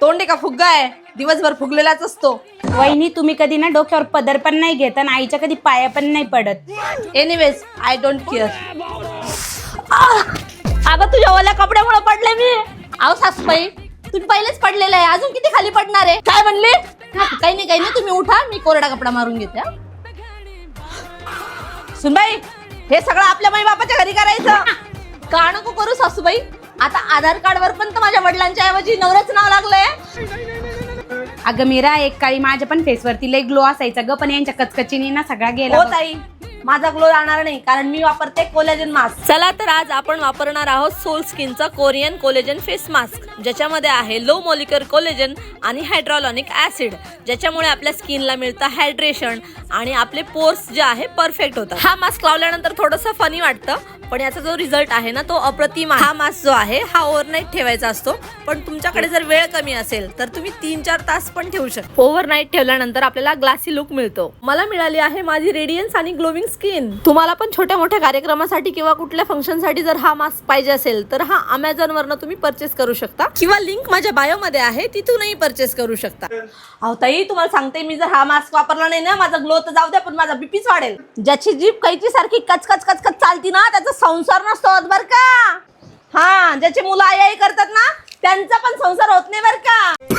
तोंड आहे का फुग्गा आहे, दिवसभर फुगलेलाच असतो. वहिनी तुम्ही कधी ना डोक्यावर पदर पण नाही घेत आणि आईच्या कधी पाया पण नाही पडत. Anyways I don't care. अगं तुझ्या ओल्या कपड्यामुळे पडले मी. अहो सासूबाई तुम्ही पहिलेच पडलेलं आहे, अजून किती खाली पडणार आहे. काय म्हणले? काही नाही तुम्ही उठा, मी कोरडा कपडा मारून घेते. सुनबाई हे सगळं आपल्या माई बापाच्या घरी करायचं का नको करू सासूबाई. आता आधार कार्ड वर पण तर माझ्या वडिलांच्या ऐवजी नवऱ्याचं नाव लागलंय. अगं मीरा, एक काळी माझ्या पण फेसवरती लई ग्लो असायचा ग, पण यांच्या कचकचीने ना सगळा गेला. हो ताई, माझा ग्लो राहणार नाही कारण मी वापरते कोलेजन मास्क. चला तर आज आपण वापरणार आहोत सोल स्किनचा कोरियन कोलेजन फेस मास्क, ज्याच्यामध्ये आहे लो मॉलिक्युलर कोलेजन आणि हायड्रोलॉनिक ऍसिड, ज्याच्यामुळे आपल्या स्किनला मिळतं हायड्रेशन आणि आपले पोर्स जे आहे परफेक्ट होतात. हा मास्क लावल्यानंतर थोडंसं फनी वाटतं, पण याचा जो रिझल्ट आहे ना तो अप्रतिम. हा मास्क जो आहे हा ओव्हरनाईट ठेवायचा असतो, पण तुमच्याकडे जर वेळ कमी असेल तर तुम्ही 3-4 तास पण ठेवू शकता. ओव्हरनाईट ठेवल्यानंतर आपल्याला ग्लासी लुक मिळतो. मला मिळाली आहे माझी रेडियन्स आणि ग्लोविंग स्किन. तुम्हाला पण छोट्या मोठ्या कार्यक्रमासाठी किंवा कुठल्या फंक्शन साठी जर हा मास्क पाहिजे असेल तर हा अमेझॉन वरनं तुम्ही परचेस करू शकता किंवा लिंक माझ्या बायो मध्ये आहे, तिथूनही परचेस करू शकता. अहो ताई तुम्हाला सांगते, मी जर हा मास्क वापरला नाही ना माझा ग्लो तर जाऊ द्या पण माझा बीपीच वाढेल. ज्याची जीभ कैची सारखी कचकच कचकच चालती ना त्याचा संसार नसतो होत बर का. हा, ज्याची मुलं आई आई करतात ना त्यांचा पण संसार होत नाही बर का.